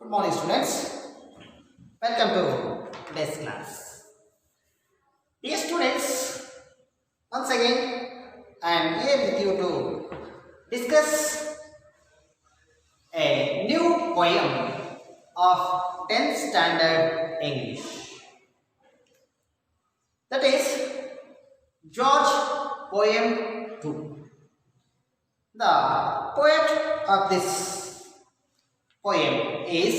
Good morning, students. Welcome to today's class. Dear students, once again I am here with you to discuss a new poem of 10th standard English. That is George Poem 2. The poet of this poem is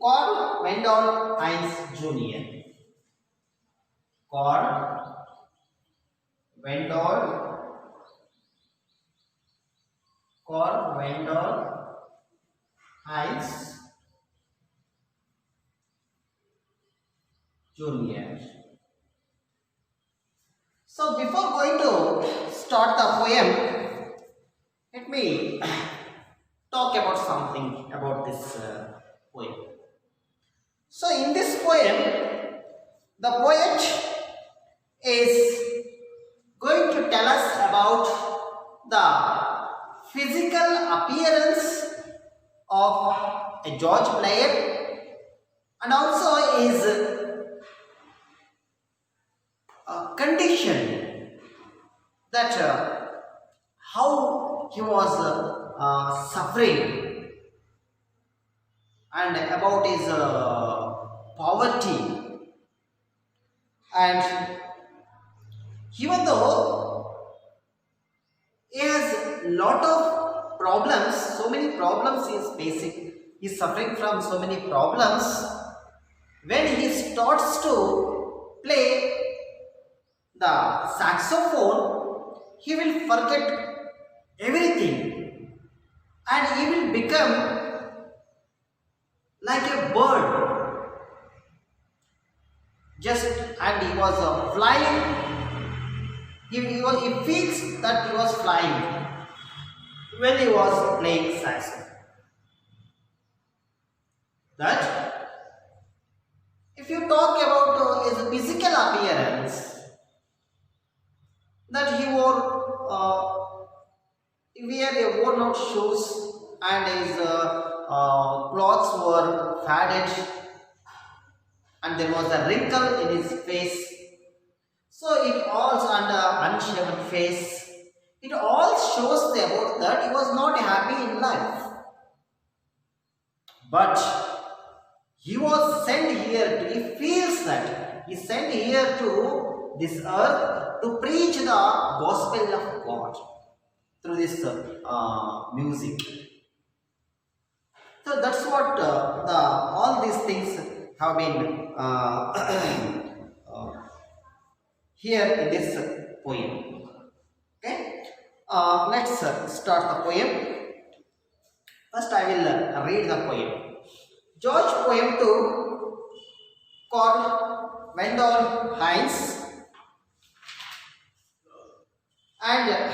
Carl Wendell Heinz Jr. Carl Wendell Heinz Jr. So before going to start the poem, let me talk about something about this poem. So in this poem, the poet is going to tell us about the physical appearance of a George player and also his condition, that how he was suffering, and about his poverty. And even though he has lot of problems, so many problems he is facing, he is suffering from so many problems, when he starts to play the saxophone, he will forget everything and he will become like a bird. Just, and he was flying. He feels that he was flying when he was playing saxophone. That if you talk about his physical appearance, that he wore worn out shoes and his clothes were faded and there was a wrinkle in his face. So it all, and unshaven face, it all shows about that he was not happy in life. But he was sent here to, he feels that he sent here to this earth to preach the gospel of God through this music. So that's what all these things have been here in this poem. Okay, let's start the poem. First, I will read the poem. George Poem 2, called Wendell Heinz, and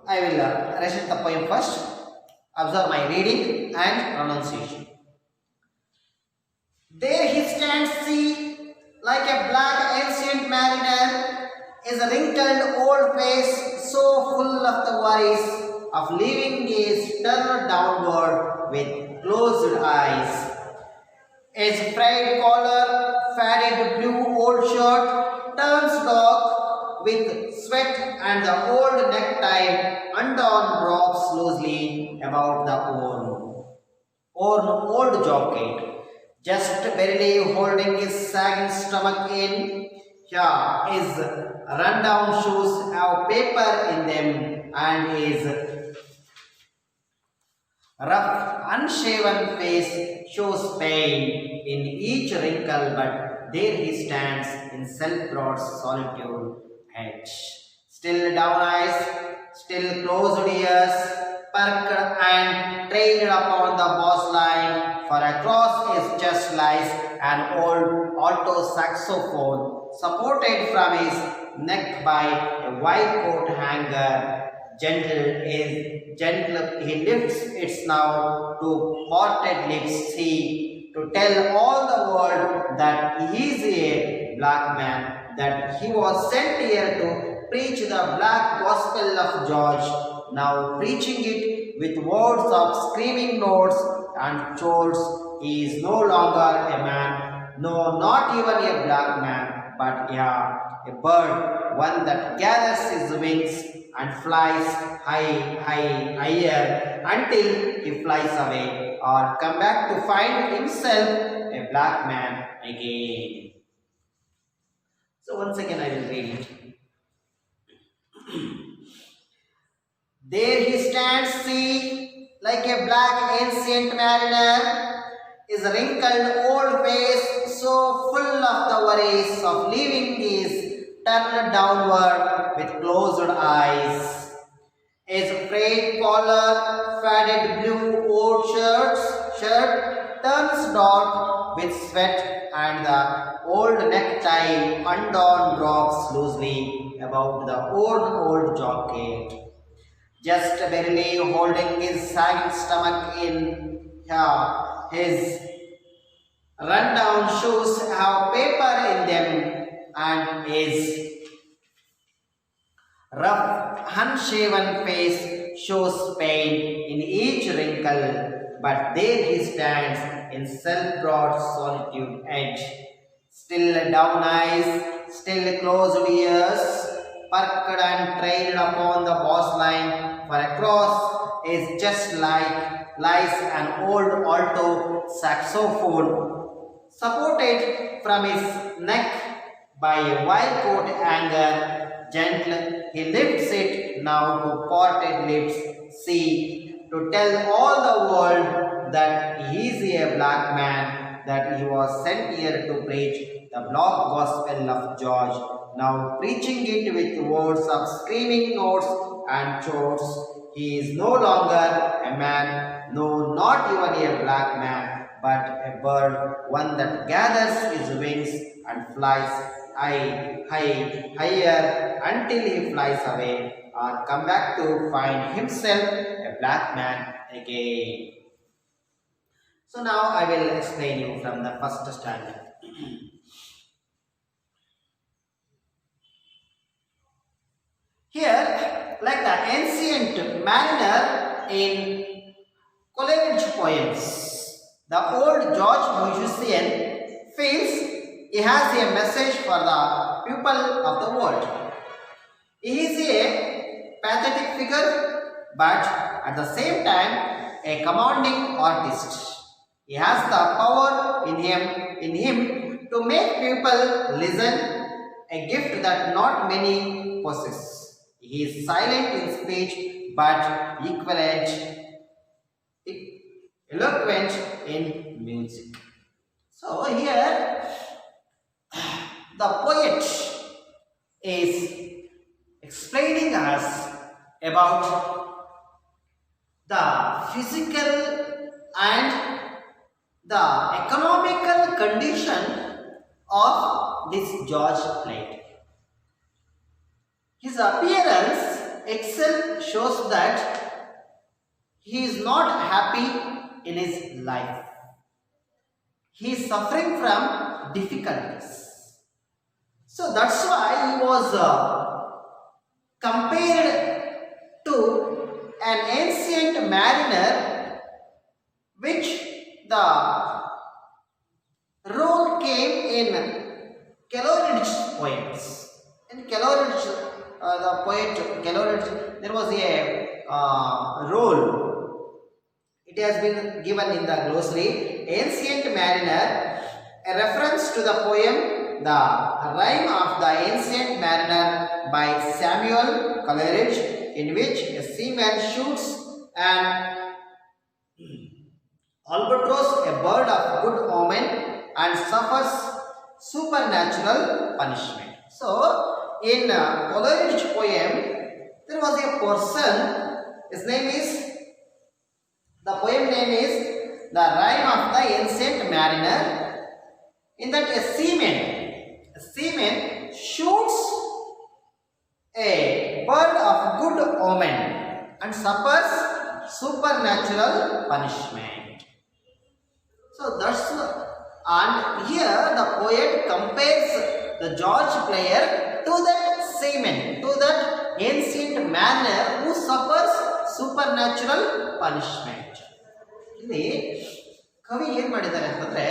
I will recite the poem first. Observe my reading and pronunciation. There he stands, see, like a black ancient mariner, his wrinkled old face so full of the worries of living gaze turned downward with closed eyes. His frayed collar, faded blue old shirt turns dark with sweat, and the old necktie undone drops loosely about the old jacket, just barely holding his sagging stomach in. Here, his run-down shoes have paper in them, and his rough, unshaven face shows pain in each wrinkle, but there he stands in self-brought solitude, head still down eyes, still closed ears, perked and trained upon the boss line, for across his chest lies an old alto saxophone, supported from his neck by a white coat hanger. Gentle, he lifts its now to parted lips, see, to tell all the world that he is a black man, that he was sent here to preach the black gospel of George, now preaching it with words of screaming notes and chords. He is no longer a man, no, not even a black man, but a bird, one that gathers his wings and flies higher until he flies away or come back to find himself a black man again. So once again I will read it. There he stands, see, like a black ancient mariner, his wrinkled old face so full of the worries of living is turned downward with closed eyes. His frayed collar, faded blue old shirt turns dark with sweat, and the old necktie undone drops loosely about the old jacket. Just barely holding his sagging stomach in, his rundown shoes have paper in them, and his rough, unshaven face shows pain in each wrinkle. But there he stands in self-brought solitude edge, still down eyes, still closed ears, perked and trailed upon the boss line, for across is just lies an old alto saxophone, supported from his neck by a white coat hanger. Gentle, he lifts it now to parted lips, see, to tell all the world that he is a black man, that he was sent here to preach the black gospel of George, now preaching it with words of screaming notes and chords. He is no longer a man, no, not even a black man, but a bird, one that gathers his wings and flies higher until he flies away or come back to find himself a black man again. So now I will explain you from the first stanza. Here, like the ancient mariner in Coleridge poems, the old George musician feels he has a message for the people of the world. He is a pathetic figure, but at the same time a commanding artist. He has the power in him to make people listen, a gift that not many possess. He is silent in speech, but eloquent in music. So here the poet is explaining us about the physical and the economical condition of this George Plate. His appearance itself shows that he is not happy in his life. He is suffering from difficulties. So that's why he was compared to an ancient mariner, which the role came in Coleridge's poems. In Coleridge, the poet Coleridge, there was a role. It has been given in the glossary. Ancient mariner, a reference to the poem The Rime of the Ancient Mariner by Samuel Coleridge, in which a seaman shoots an albatross, a bird of good omen, and suffers supernatural punishment. So, in Coleridge poem, there was a person, his name is, the poem name is The Rime of the Ancient Mariner. In that a seaman shoots a bird of good omen and suffers supernatural punishment. So that's and here the poet compares the George player to that seaman, to that ancient mariner who suffers supernatural punishment. ಇಲ್ಲಿ ಕವಿ ಏನ್ ಮಾಡಿದ್ದಾರೆ ಅಂತಂದ್ರೆ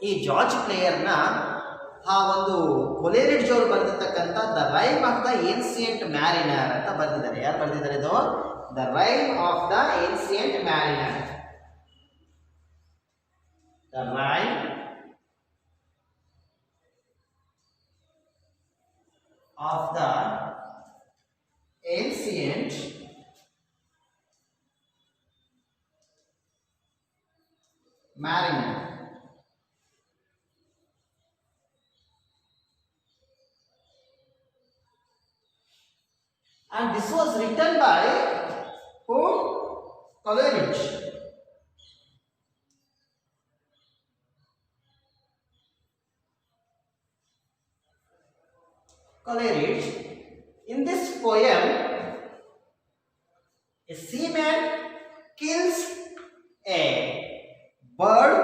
ಈ George ಪ್ಲೇಯರ್ನ ಆ ಒಂದು Coleridge ಅವರು ಬರೆದಿರ್ತಕ್ಕಂಥ the rime of the ancient mariner ಅಂತ ಬರೆದಿದ್ದಾರೆ. ಯಾರು ಬರೆದಿದ್ದಾರೆ ಇದು? The rime of the ancient mariner. The rime of the ancient mariner. And this was written by who? Coleridge. Coleridge. In this poem, a seaman kills a bird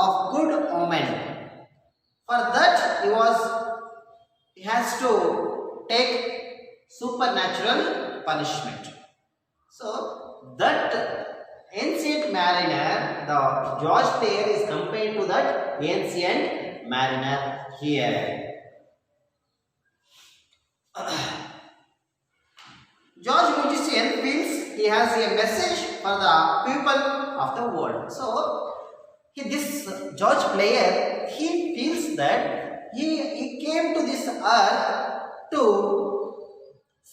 of good omen. For that he has to take supernatural punishment. So that ancient mariner, the George player, is compared to that ancient mariner here. George musician feels he has a message for the people of the world. So this George player, he feels that he came to this earth to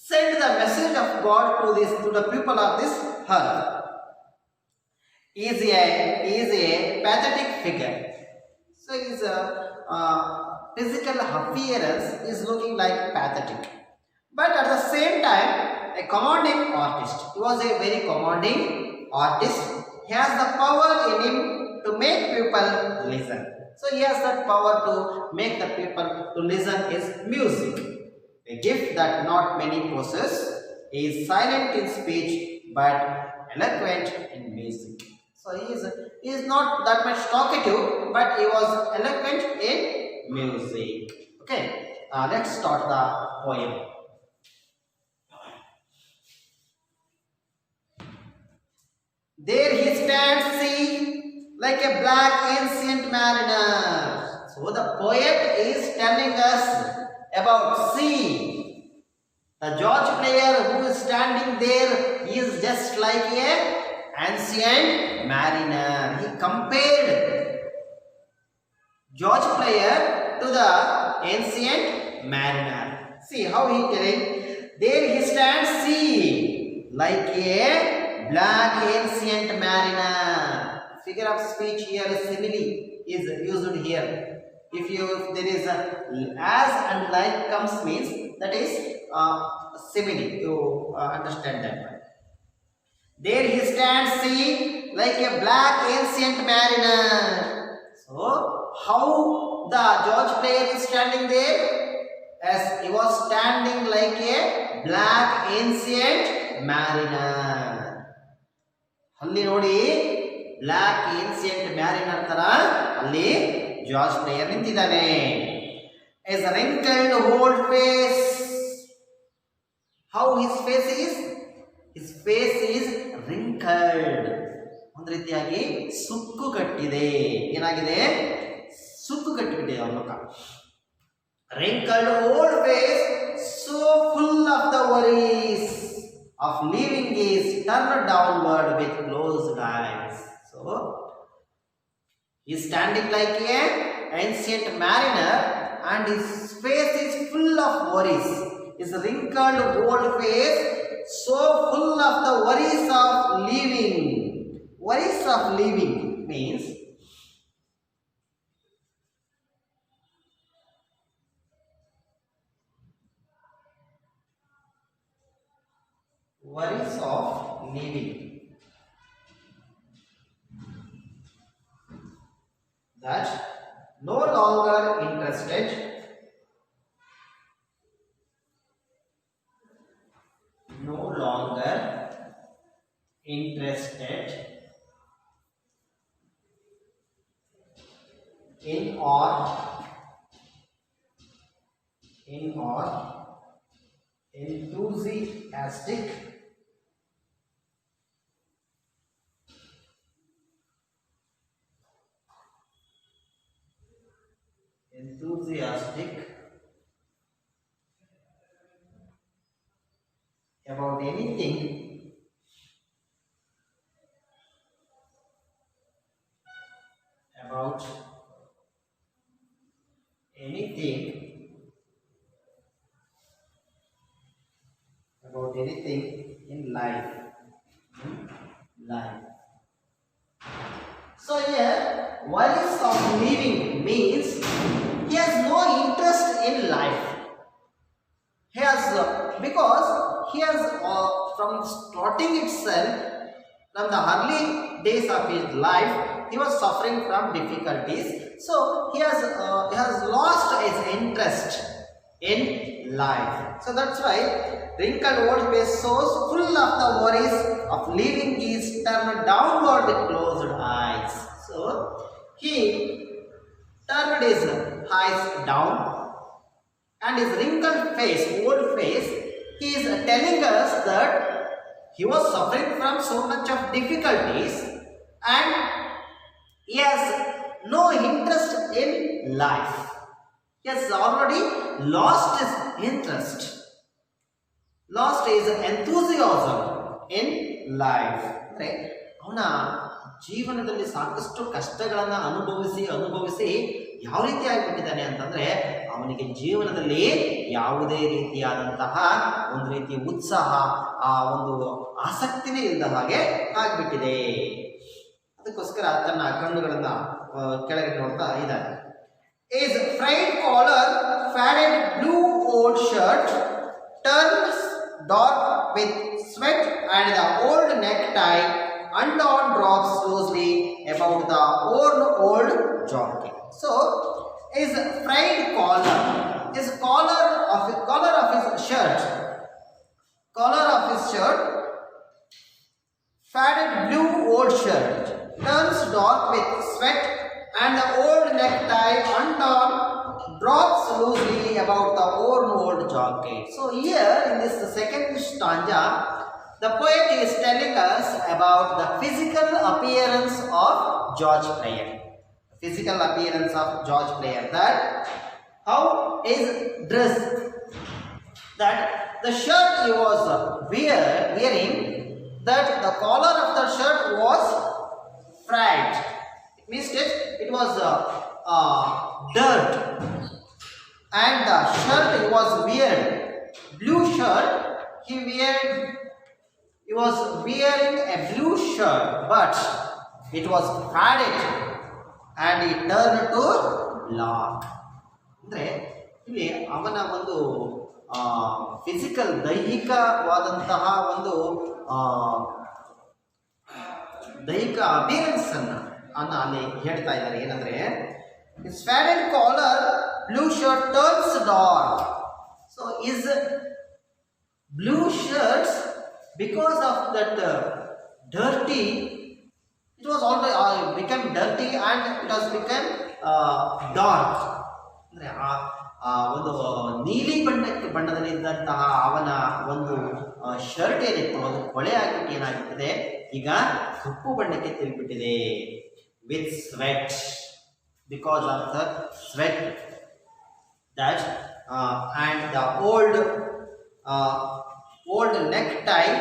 send the message of God to the people of this earth. He is a pathetic figure. So his physical appearance is looking like pathetic, but at the same time a commanding artist. He was a very commanding artist. He has the power in him to make people listen. So he has that power to make the people to listen is music, a gift that not many possess. He is silent in speech but eloquent in music. So he is not that much talkative, but he was eloquent in music. Okay, let's start the poem. There he stands, see, like a black ancient mariner. So the poet is telling us about sea. The George player who is standing there is just like a ancient mariner. He compared George player to the ancient mariner. See how he telling. There he stands, see, like a black ancient mariner. Figure of speech here, simile is used here. If there is a as and like comes means that is simile. You understand that one. There he stands, see, like a black ancient mariner. So how the George player is standing there? As he was standing like a black ancient mariner. ಅಲ್ಲಿ ನೋಡಿ block ancient mariner ತರ ಅಲ್ಲಿ George player ನಿಂತಿದ್ದಾನೆ. His wrinkled old face. How his face is? His face is wrinkled. ಒಂದು ರೀತಿಯಾಗಿ ಸುಕ್ಕು ಕಟ್ಟಿದೆ. ಏನಾಗಿದೆ? ಸುಕ್ಕು ಕಟ್ಟಿಬಿಟ್ಟಿದೆ ಅವನ ಮುಖ. Wrinkled old face, so full of the worries of living is turned downward with closed eyes. So he is standing like a ancient mariner and his face is full of worries. His wrinkled old face so full of the worries of living. Worries of living means worries of living, that no longer interested, in or enthusiastic about anything about anything in life. So here, worries of living means he has no interest in life. He has because he has from starting itself, from the early days of his life, he was suffering from difficulties. So he has lost his interest in life. So that's why wrinkled old face shows full of the worries of living is turned downward with closed eyes. So he turned his eyes down and his wrinkled face, old face, he is telling us that he was suffering from so much of difficulties and he has no interest in life. He has already lost his interest, lost his enthusiasm in life. ಅವನ ಜೀವನದಲ್ಲಿ ಸಾಕಷ್ಟು ಕಷ್ಟಗಳನ್ನು ಅನುಭವಿಸಿ ಯಾವ ರೀತಿ ಆಗಿಬಿಟ್ಟಿದ್ದಾನೆ ಅಂತಂದ್ರೆ ಅವನಿಗೆ ಜೀವನದಲ್ಲಿ ಯಾವುದೇ ರೀತಿಯಾದಂತಹ ಒಂದು ರೀತಿಯ ಉತ್ಸಾಹ, ಆ ಒಂದು ಆಸಕ್ತಿನೇ ಇಲ್ಲದ ಹಾಗೆ ಆಗ್ಬಿಟ್ಟಿದೆ. ಅದಕ್ಕೋಸ್ಕರ ತನ್ನ ಕಣ್ಣುಗಳನ್ನ ಕೆಳಗೆ ನೋಡ್ತಾ ಇದ್ದಾನೆ. His frayed collar, faded blue old shirt turns dark with sweat and the old necktie undone drops loosely about the worn old jacket. So his frayed collar, his collar of his shirt, faded blue old shirt turns dark with sweat and the old necktie undone drops loosely about the worn old jacket. So here in this second stanza, the poet is telling us about the physical appearance of George Player. Physical appearance of George Player, that how is dressed, that the shirt he was wearing, that the collar of the shirt was frayed. It means that it was dirt, and the shirt he was wearing, blue shirt, he was wearing a blue shirt, but it was faded and it turned to black. ಅಂದ್ರೆ ಇಲ್ಲಿ ಅವನ ಒಂದು physical ದೈಹಿಕವಾದಂತಹ ಒಂದು ದೈಹಿಕ appearance ಅನ್ನ ಅಲ್ಲಿ ಹೇಳ್ತಾ ಇದ್ದಾರೆ. ಏನಂದ್ರೆ his faded collar, blue shirt turns dark. So his blue shirts, because of that dirty, it was already become dirty and it has become dark. ಅಂದ್ರೆ ಒಂದು ನೀಲಿ ಬಣ್ಣದಲ್ಲಿದ್ದಂತಹ ಅವನ ಒಂದು ಶರ್ಟ್ ಏನಿತ್ತು ಅದು ಕೊಳೆ ಆಗಿಬಿಟ್ಟು ಏನಾಗುತ್ತದೆ, ಈಗ ಕಪ್ಪು ಬಣ್ಣಕ್ಕೆ ತಿರುಗಿಬಿಟ್ಟಿದೆ. With sweat, because of the sweat, that and the old necktie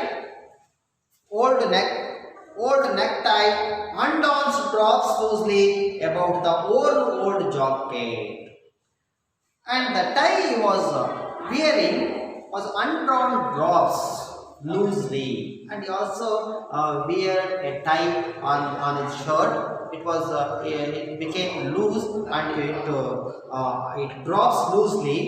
undone drops loosely about the old jacket, and the tie he was wearing was undrawn drops loosely, and he also wear a tie on his shirt. It became loose and it drops loosely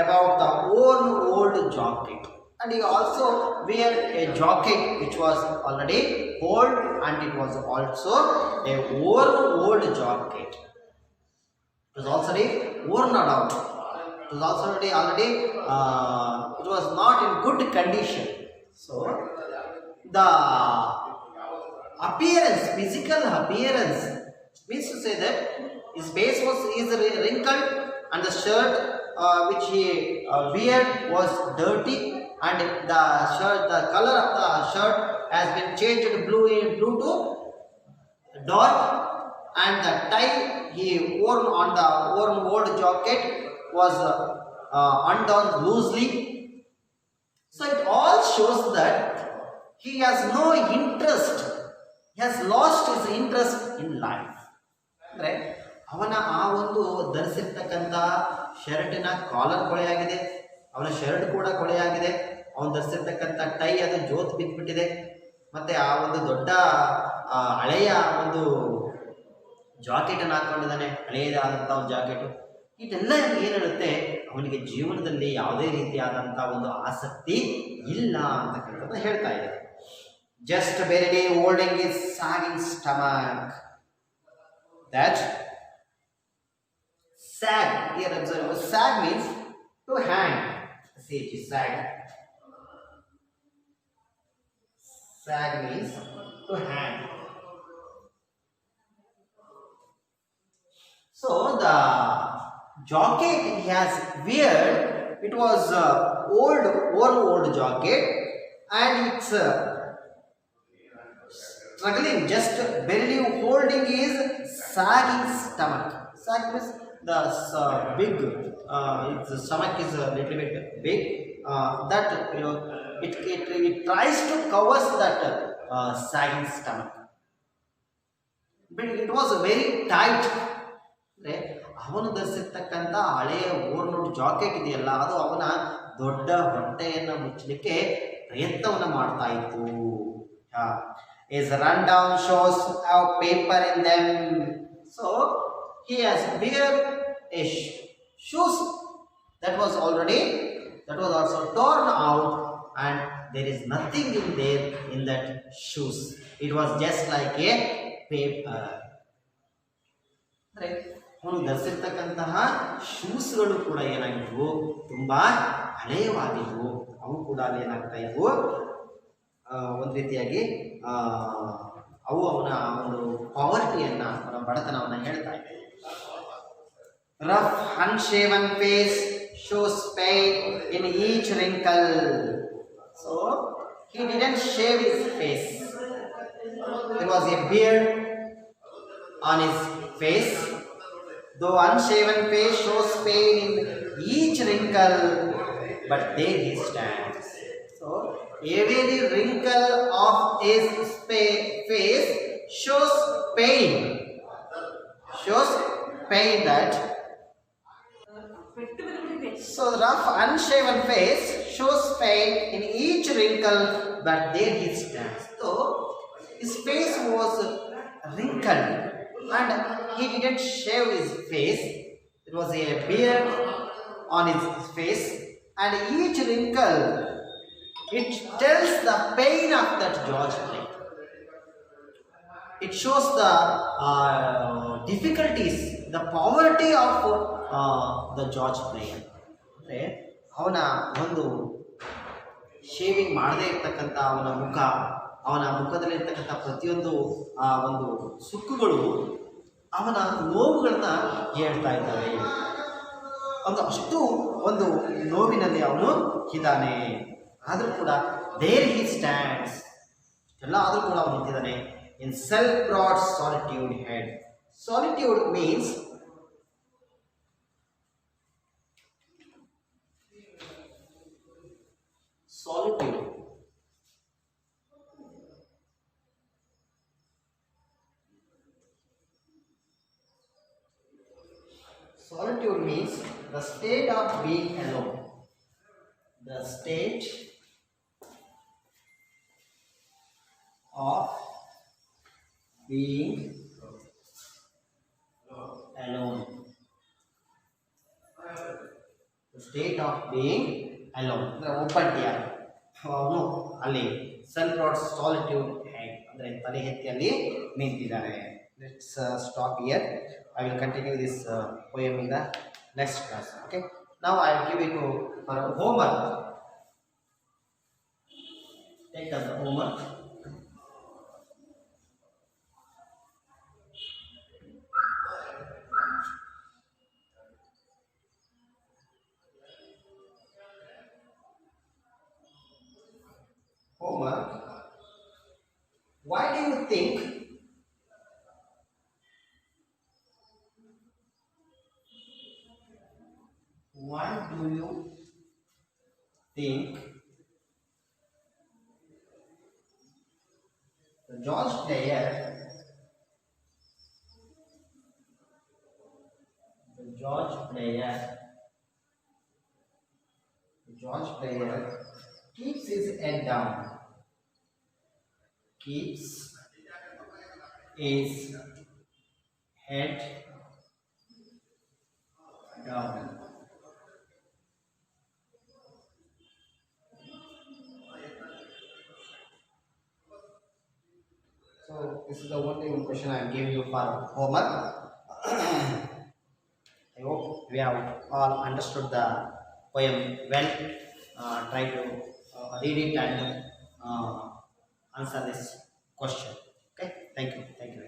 about the old jacket, and he also wear a jacket which was already old, and it was also a old jacket. It was already worn out. It was also already it was not in good condition. So the appearance, physical appearance, means to say that His face is wrinkled, and the shirt which he wear was dirty, and the color of the shirt has been changed blue to dark, and the tie he wore on the old jacket was undone loosely. So it all shows that he has no interest. He has lost his interest in life. Right? ಅವನ ಆ ಒಂದು ಧರಿಸಿರ್ತಕ್ಕಂಥ ಶರ್ಟಿನ collar ಕೊಳೆಯಾಗಿದೆ, ಅವನ shirt ಕೂಡ ಕೊಳೆಯಾಗಿದೆ, ಅವನು ಧರಿಸಿರ್ತಕ್ಕಂಥ tie ಅದು ಜೋತ್ ಬಿದ್ದುಬಿಟ್ಟಿದೆ, ಮತ್ತೆ ಆ ಒಂದು ದೊಡ್ಡ ಹಳೆಯ ಒಂದು ಜಾಕೆಟನ್ನು ಹಾಕೊಂಡಿದ್ದಾನೆ, ಹಳೆಯದಾದಂಥ ಒಂದು ಜಾಕೆಟು. ಇದೆಲ್ಲ ಏನು ಹೇಳುತ್ತೆ, ಅವನಿಗೆ ಜೀವನದಲ್ಲಿ ಯಾವುದೇ ರೀತಿಯಾದಂಥ ಒಂದು ಆಸಕ್ತಿ ಇಲ್ಲ ಅಂತಕ್ಕಂಥದ್ದು ಹೇಳ್ತಾ ಇದೆ. Just barely holding his sagging stomach. That sag, here observe, sag means to hang. See, sag. Sag means to hang. So the jacket he has wear, it was old jacket, and it's struggling, just barely holding his sagging stomach. Sag means the big, its stomach is a little bit big. That it tries to cover that sagging stomach, but it was very tight. ಅವನು ಧರಿಸಿರ್ತಕ್ಕಂಥ ಹಳೆಯ overload jacket ಇದೆಯಲ್ಲ, ಅದು ಅವನ ದೊಡ್ಡ ಹೊಟ್ಟೆಯನ್ನು ಮುಚ್ಚಲಿಕ್ಕೆ ಪ್ರಯತ್ನವನ್ನು ಮಾಡ್ತಾ ಇತ್ತು. His rundown shows have paper in them. So he has wear a shoes that was also torn out, and there is nothing in there in that shoes. It was just like a paper. Right? ಅವನು ಧರಿಸಿರ್ತಕ್ಕಂತಹ ಶೂಸ್ಗಳು ಕೂಡ ಏನಾಗಿದ್ವು, ತುಂಬಾ ಹಳೆಯವಾಗಿದ್ವು. ಅವು ಕೂಡ ಏನಾಗ್ತಾ ಇದ್ವು, ಒಂದು ರೀತಿಯಾಗಿ ಅವು ಅವನ ಒಂದು ಪಾವರ್ಟಿಯನ್ನ, ಅವನ ಬಡತನವನ್ನು ಹೇಳ್ತಾ ಇದ್ದೆ. Rough unshaven face shows pain in each wrinkle. So he didn't shave his face. There was a beard on his face. Though unshaven face shows pain in each wrinkle, but there he stands. So every wrinkle of his face shows pain. That so rough unshaven face shows pain in each wrinkle, but there he stands. So his face was wrinkled, and he didn't shave his face. There was a beard on his face, and each wrinkle, it tells the pain of that George play. It shows the difficulties, the poverty of the George player. ಅವನ ಒಂದು shaving ಮಾಡದೇ ಇರ್ತಕ್ಕಂಥ ಅವನ ಮುಖ, ಅವನ ಮುಖದಲ್ಲಿರ್ತಕ್ಕಂಥ ಪ್ರತಿಯೊಂದು ಒಂದು ಸುಕ್ಕುಗಳು ಅವನ ನೋವುಗಳನ್ನ ಹೇಳ್ತಾ ಇದ್ದಾವೆ. ಅಷ್ಟು ಒಂದು ನೋವಿನಲ್ಲಿ ಅವನು ಇದ್ದಾನೆ. ಆದರೂ ಕೂಡ ದೇರ್ ಹಿ ಸ್ಟ್ಯಾಂಡ್ಸ್, ಎಲ್ಲ ಆದರೂ ಕೂಡ ಅವನು ನಿಂತಿದ್ದಾನೆ. In self broad solitude head. Solitude means solitude. Solitude means the state of being alone. The state of being alone. The state of being alone. ಒಬ್ಬಂಟಿಯ ಅವನು ಅಲ್ಲಿ ಸೆಲ್ಫ್ ಬ್ರಾಡ್ ಸಾಲಿಟ್ಯೂಡ್ ಹೆಡ್ ಅಂದರೆ ತಲೆ ಎತ್ತಿಯಲ್ಲಿ ನಿಂತಿದ್ದಾನೆ. Let's stop here. I will continue this poem in the next class. Okay. Now I will give it to for homework. Take as the homework. Why do you think the George player, the George player, the George player keeps his head down, keeps his head down? So this is the only one question I am giving you for homework. I hope we have all understood the poem well. Try to read it and answer this question. Okay, thank you. Thank you.